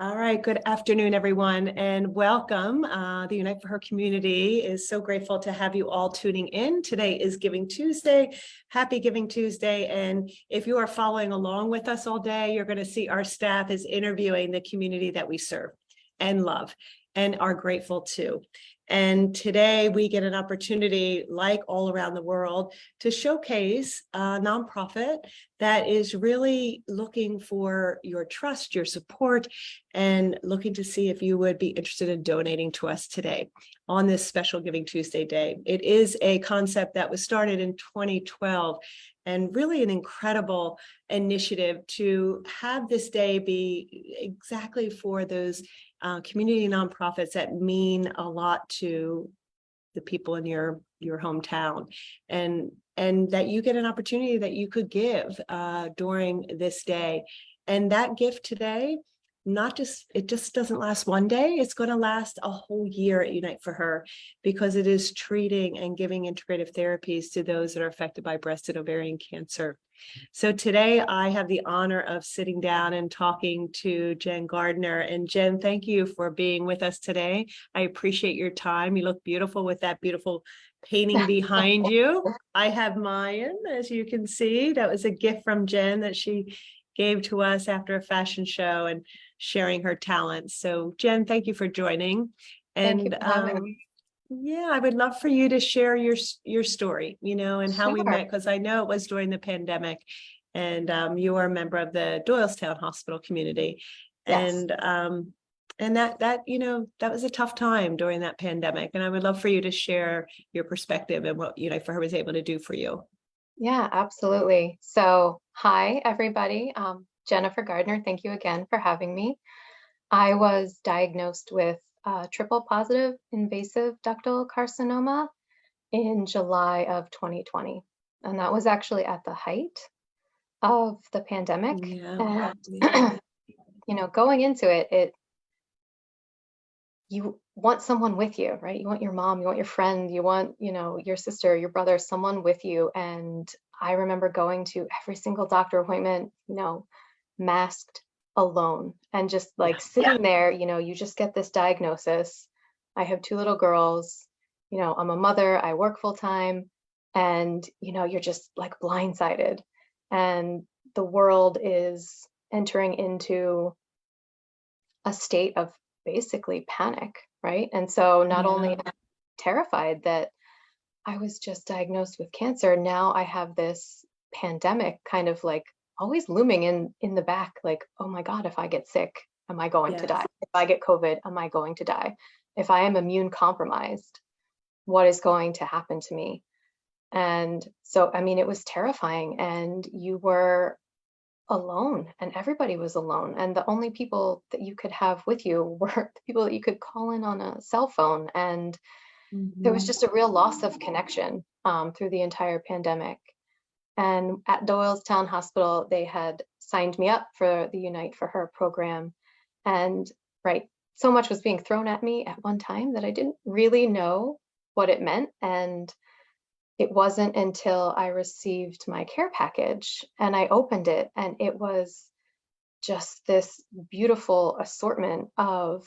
All right, good afternoon, everyone, and welcome. The Unite for Her community is so grateful to have you all tuning in. Today is Giving Tuesday. Happy Giving Tuesday. And if you are following along with us all day, you're going to see our staff is interviewing the community that we serve and love and are grateful to. And today we get an opportunity, like all around the world, to showcase a nonprofit that is really looking for your trust, your support, and looking to see if you would be interested in donating to us today on this special Giving Tuesday day. It is a concept that was started in 2012 and really an incredible initiative to have this day be exactly for those community nonprofits that mean a lot to the people in your hometown, and that you get an opportunity that you could give during this day. And that gift today, it just doesn't last one day, it's going to last a whole year at Unite for Her, because it is treating and giving integrative therapies to those that are affected by breast and ovarian cancer. So today I have the honor of sitting down and talking to Jen Gardner. And Jen, thank you for being with us today. I appreciate your time. You look beautiful with that beautiful painting behind you. I have mine, as you can see. That was a gift from Jen that she gave to us after a fashion show and sharing her talents. So Jen, thank you for joining. Thank you for having me. Yeah, I would love for you to share your story, and how we Sure. met, because I know it was during the pandemic, and you are a member of the Doylestown Hospital community. Yes. And that was a tough time during that pandemic. And I would love for you to share your perspective and what Unite for Her was able to do for you. Yeah, absolutely. So, hi, everybody. Jennifer Gardner, thank you again for having me. I was diagnosed with triple positive invasive ductal carcinoma in July of 2020. And that was actually at the height of the pandemic. Yeah. And, going into it, you want someone with you, right? You want your mom, you want your friend, you want, your sister, your brother, someone with you. And I remember going to every single doctor appointment, masked, alone, and just like sitting there, you just get this diagnosis. I have two little girls, I'm a mother, I work full time, and, you're just like blindsided. And the world is entering into a state of basically panic, right? And so not only am I terrified that I was just diagnosed with cancer, now I have this pandemic kind of like always looming in the back, like, oh my God, if I get sick, am I going to die? If I get COVID, am I going to die? If I am immune compromised, what is going to happen to me? And so, I mean, it was terrifying, and you were alone, and everybody was alone, and the only people that you could have with you were the people that you could call in on a cell phone. And there was just a real loss of connection through the entire pandemic. And at Doylestown Hospital, they had signed me up for the Unite for Her program. And right, so much was being thrown at me at one time that I didn't really know what it meant. And it wasn't until I received my care package and I opened it, and it was just this beautiful assortment of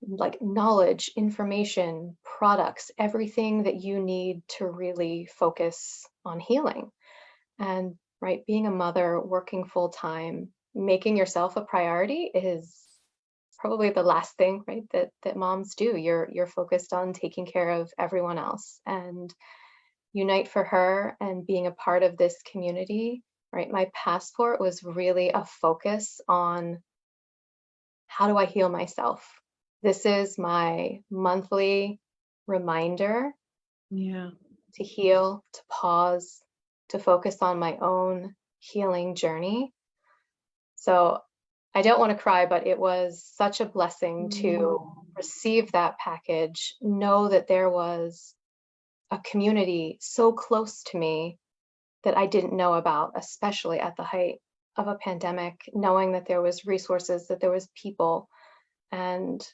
like knowledge, information, products, everything that you need to really focus on healing. And right, being a mother, working full time, making yourself a priority is probably the last thing, right, that moms do. You're focused on taking care of everyone else. And Unite for Her and being a part of this community, right? My passport was really a focus on how do I heal myself? This is my monthly reminder to heal, to pause, to focus on my own healing journey. So I don't want to cry, but it was such a blessing to receive that package, know that there was a community so close to me that I didn't know about, especially at the height of a pandemic, knowing that there was resources, that there was people. And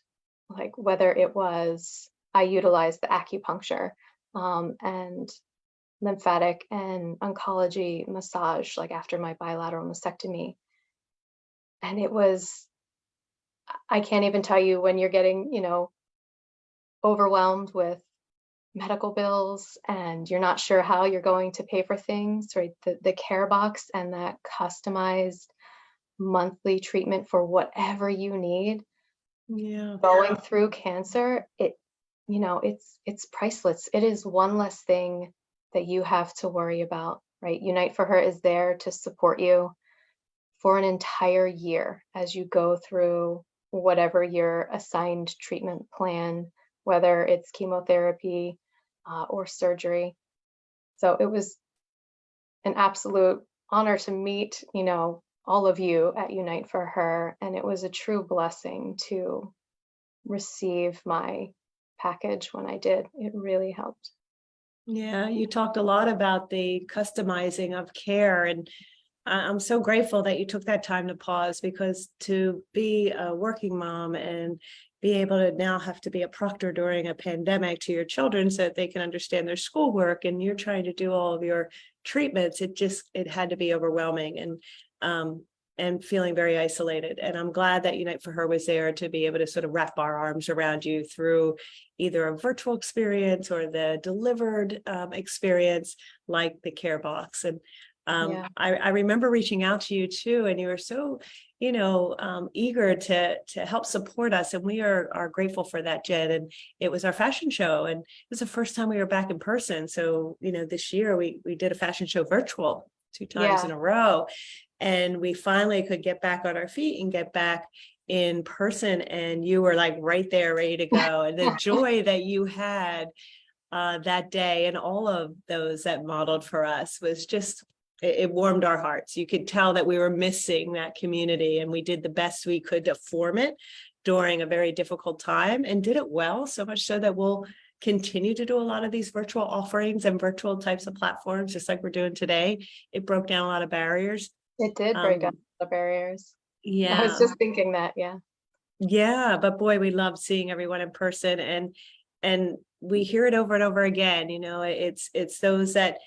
like whether it was, I utilized the acupuncture and lymphatic and oncology massage, like after my bilateral mastectomy. And it was I can't even tell you when you're getting, overwhelmed with medical bills and you're not sure how you're going to pay for things, right? The care box and that customized monthly treatment for whatever you need Yeah. going through cancer, it's priceless. It is one less thing that you have to worry about, right? Unite for Her is there to support you for an entire year as you go through whatever your assigned treatment plan, whether it's chemotherapy or surgery. So it was an absolute honor to meet, all of you at Unite for Her. And it was a true blessing to receive my package when I did. It really helped. Yeah, you talked a lot about the customizing of care, and I'm so grateful that you took that time to pause, because to be a working mom and be able to now have to be a proctor during a pandemic to your children so that they can understand their schoolwork, and you're trying to do all of your treatments, it had to be overwhelming, and feeling very isolated. And I'm glad that Unite for Her was there to be able to sort of wrap our arms around you through either a virtual experience or the delivered experience, like the care box. And Yeah. I remember reaching out to you too, and you were so, eager to help support us, and we are grateful for that, Jen. And it was our fashion show, and it was the first time we were back in person. So, this year we did a fashion show virtual 2 times in Yeah. a row, and we finally could get back on our feet and get back in person. And you were like right there, ready to go, and the joy that you had that day, and all of those that modeled for us, was just, it warmed our hearts. You could tell that we were missing that community, and we did the best we could to form it during a very difficult time, and did it well, so much so that we'll continue to do a lot of these virtual offerings and virtual types of platforms, just like we're doing today. It broke down a lot of barriers. It did break up the barriers. I was Yeah. just thinking that, yeah. Yeah, but boy, we love seeing everyone in person, and we hear it over and over again. It's those that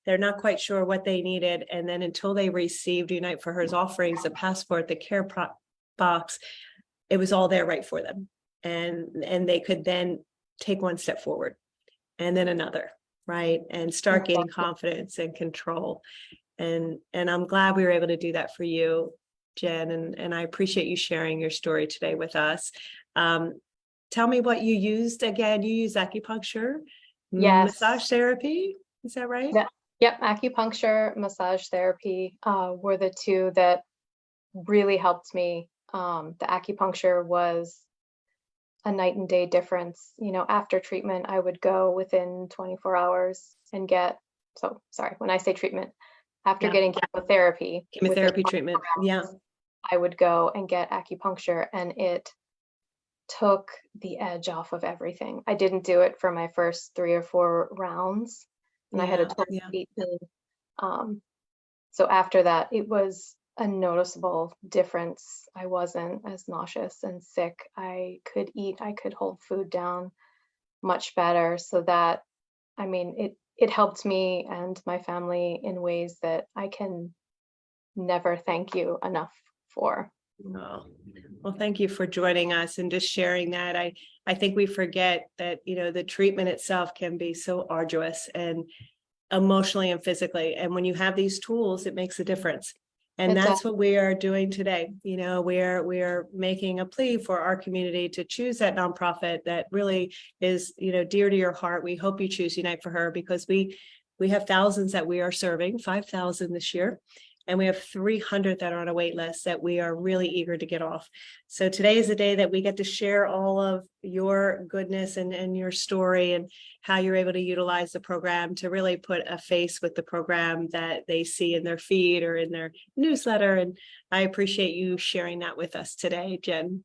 they're not quite sure what they needed, and then until they received Unite for Her's offerings, the passport, the box, it was all there right for them, and they could then take one step forward, and then another, right, and start gaining confidence and control. And I'm glad we were able to do that for you, Jen, and I appreciate you sharing your story today with us. Tell me what you used again. You used acupuncture, Yes. massage therapy. Is that right? Yep. Acupuncture, massage therapy were the two that really helped me. The acupuncture was a night and day difference. After treatment, I would go within 24 hours and when I say treatment, after getting chemotherapy Treatment. Yeah. I would go and get acupuncture, and it took the edge off of everything. I didn't do it for my first 3 or 4 rounds, and I had a total of 18. So after that, it was a noticeable difference. I wasn't as nauseous and sick. I could eat, I could hold food down much better. So that, it helped me and my family in ways that I can never thank you enough for. Oh, well, thank you for joining us and just sharing that. I think we forget that, the treatment itself can be so arduous, and emotionally and physically. And when you have these tools, it makes a difference. And that's what we are doing today. We are making a plea for our community to choose that nonprofit that really is, dear to your heart. We hope you choose Unite for Her, because we have thousands that we are serving, 5,000 this year. And we have 300 that are on a wait list that we are really eager to get off. So today is the day that we get to share all of your goodness and your story, and how you're able to utilize the program to really put a face with the program that they see in their feed or in their newsletter. And I appreciate you sharing that with us today, Jen.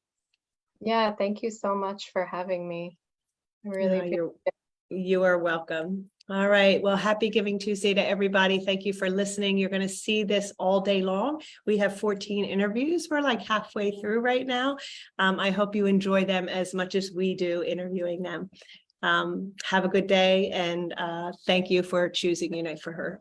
Yeah, thank you so much for having me. I really appreciate it. You are welcome. All right. Well, happy Giving Tuesday to everybody. Thank you for listening. You're going to see this all day long. We have 14 interviews. We're like halfway through right now. I hope you enjoy them as much as we do interviewing them. Have a good day, and thank you for choosing Unite for Her.